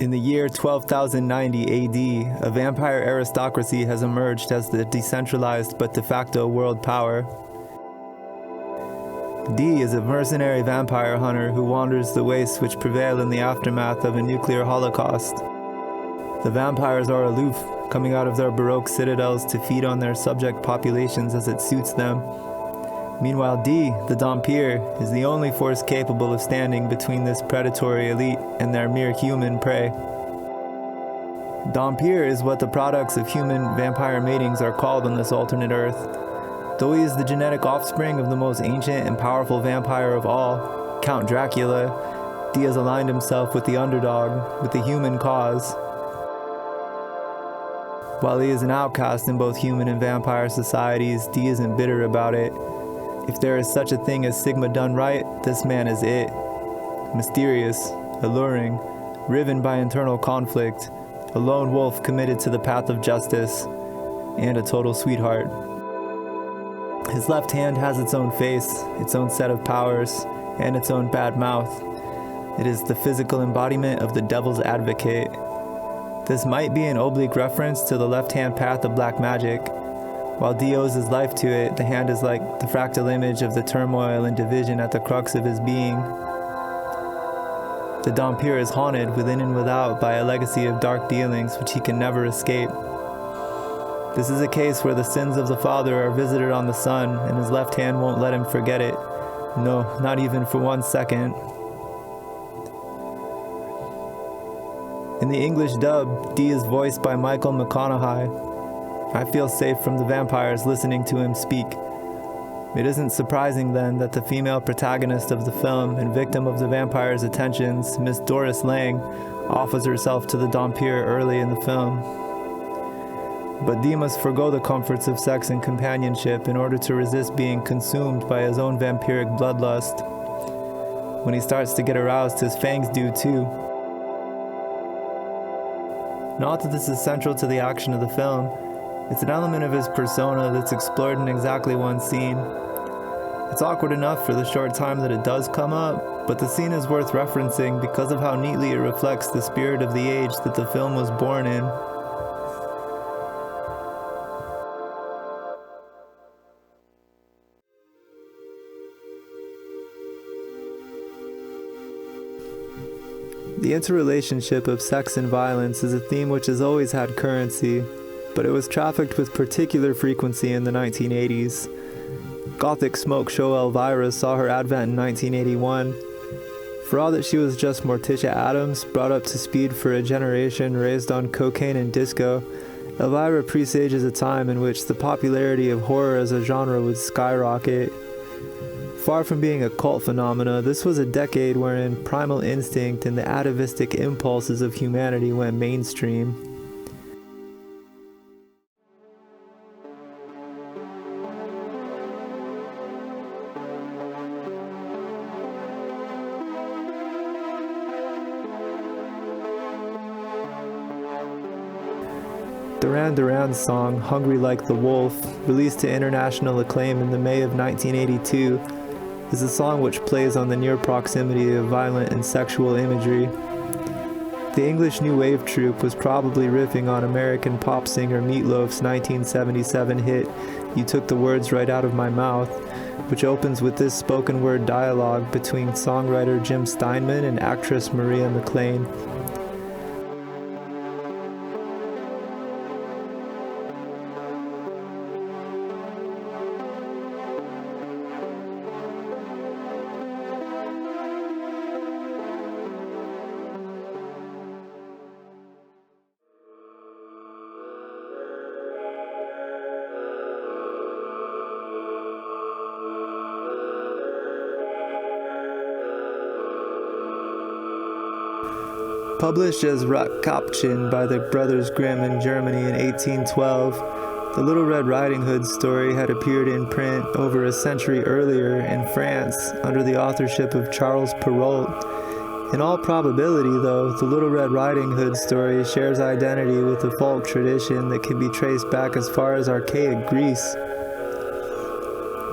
In the year 12,090 AD, a vampire aristocracy has emerged as the decentralized but de facto world power. D is a mercenary vampire hunter who wanders the wastes which prevail in the aftermath of a nuclear holocaust. The vampires are aloof, coming out of their baroque citadels to feed on their subject populations as it suits them. Meanwhile, D, the Dhampir, is the only force capable of standing between this predatory elite and their mere human prey. Dhampir is what the products of human-vampire matings are called on this alternate Earth. Though he is the genetic offspring of the most ancient and powerful vampire of all, Count Dracula, D has aligned himself with the underdog, with the human cause. While he is an outcast in both human and vampire societies, D isn't bitter about it. If there is such a thing as Sigma done right, this man is it. Mysterious, alluring, riven by internal conflict, a lone wolf committed to the path of justice, and a total sweetheart. His left hand has its own face, its own set of powers, and its own bad mouth. It is the physical embodiment of the devil's advocate. This might be an oblique reference to the left-hand path of black magic. While D owes his life to it, the hand is like the fractal image of the turmoil and division at the crux of his being. The Dhampir is haunted within and without by a legacy of dark dealings which he can never escape. This is a case where the sins of the father are visited on the son, and his left hand won't let him forget it. No, not even for 1 second. In the English dub, D is voiced by Michael McConaughey. I feel safe from the vampires listening to him speak. It isn't surprising then that the female protagonist of the film and victim of the vampire's attentions, Miss Doris Lang, offers herself to the Dhampir early in the film. But D must forgo the comforts of sex and companionship in order to resist being consumed by his own vampiric bloodlust. When he starts to get aroused, his fangs do too. Not that this is central to the action of the film. It's an element of his persona that's explored in exactly one scene. It's awkward enough for the short time that it does come up, but the scene is worth referencing because of how neatly it reflects the spirit of the age that the film was born in. The interrelationship of sex and violence is a theme which has always had currency, but it was trafficked with particular frequency in the 1980s. Gothic smoke show Elvira saw her advent in 1981. For all that she was just Morticia Addams, brought up to speed for a generation raised on cocaine and disco, Elvira presages a time in which the popularity of horror as a genre would skyrocket. Far from being a cult phenomena, this was a decade wherein primal instinct and the atavistic impulses of humanity went mainstream. Duran Duran's song, Hungry Like the Wolf, released to international acclaim in the May of 1982, is a song which plays on the near proximity of violent and sexual imagery. The English New Wave troupe was probably riffing on American pop singer Meatloaf's 1977 hit, You Took the Words Right Out of My Mouth, which opens with this spoken word dialogue between songwriter Jim Steinman and actress Maria McLean. Published as Rotkäppchen by the Brothers Grimm in Germany in 1812, the Little Red Riding Hood story had appeared in print over a century earlier in France under the authorship of Charles Perrault. In all probability, though, the Little Red Riding Hood story shares identity with a folk tradition that can be traced back as far as archaic Greece.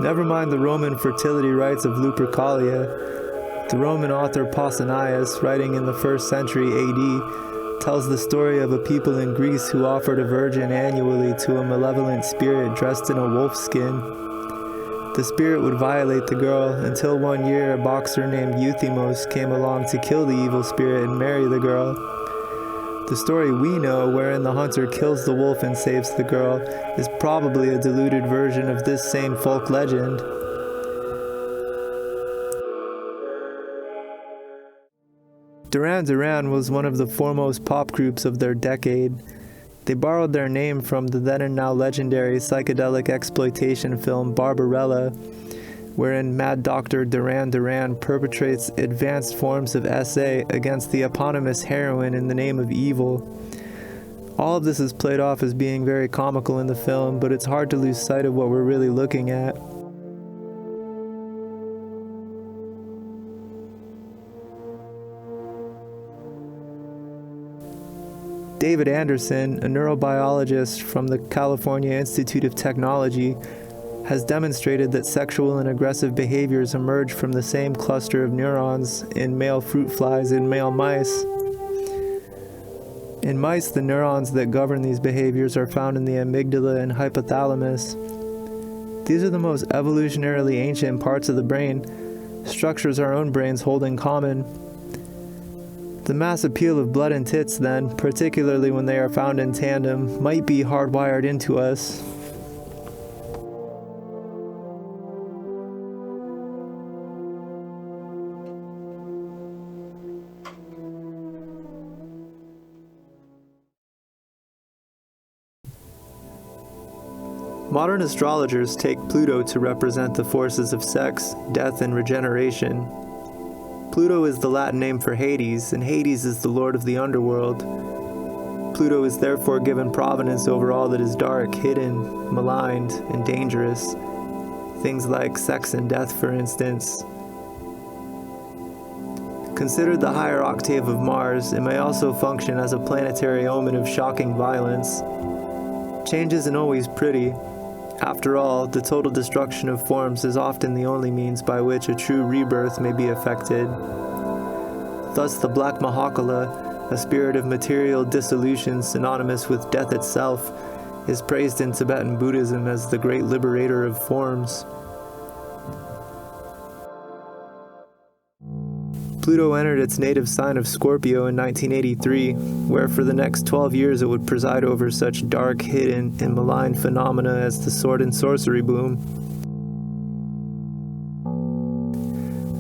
Never mind the Roman fertility rites of Lupercalia. The Roman author Pausanias, writing in the 1st century AD, tells the story of a people in Greece who offered a virgin annually to a malevolent spirit dressed in a wolf skin. The spirit would violate the girl until one year a boxer named Euthymos came along to kill the evil spirit and marry the girl. The story we know, wherein the hunter kills the wolf and saves the girl, is probably a diluted version of this same folk legend. Duran Duran was one of the foremost pop groups of their decade. They borrowed their name from the then and now legendary psychedelic exploitation film Barbarella, wherein Mad Dr. Duran Duran perpetrates advanced forms of SA against the eponymous heroine in the name of evil. All of this is played off as being very comical in the film, but it's hard to lose sight of what we're really looking at. David Anderson, a neurobiologist from the California Institute of Technology, has demonstrated that sexual and aggressive behaviors emerge from the same cluster of neurons in male fruit flies and male mice. In mice, the neurons that govern these behaviors are found in the amygdala and hypothalamus. These are the most evolutionarily ancient parts of the brain, structures our own brains hold in common. The mass appeal of blood and tits, then, particularly when they are found in tandem, might be hardwired into us. Modern astrologers take Pluto to represent the forces of sex, death, and regeneration. Pluto is the Latin name for Hades, and Hades is the lord of the underworld. Pluto is therefore given provenance over all that is dark, hidden, maligned, and dangerous. Things like sex and death, for instance. Considered the higher octave of Mars, it may also function as a planetary omen of shocking violence. Change isn't always pretty. After all, the total destruction of forms is often the only means by which a true rebirth may be effected. Thus, the Black Mahakala, a spirit of material dissolution synonymous with death itself, is praised in Tibetan Buddhism as the great liberator of forms. Pluto entered its native sign of Scorpio in 1983, where for the next 12 years it would preside over such dark, hidden, and malign phenomena as the sword and sorcery boom,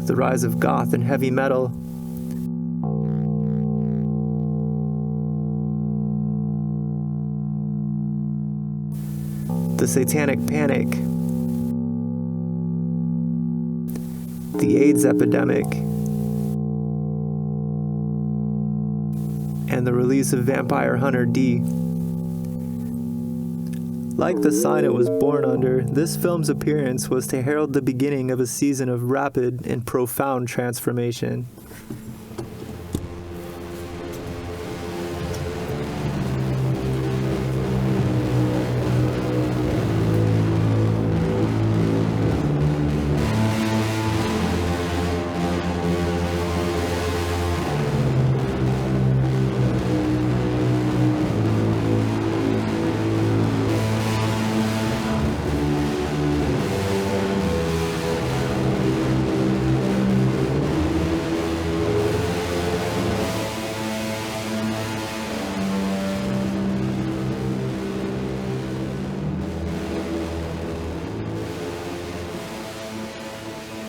the rise of goth and heavy metal, the satanic panic, the AIDS epidemic, and the release of Vampire Hunter D. Like the sign it was born under, this film's appearance was to herald the beginning of a season of rapid and profound transformation.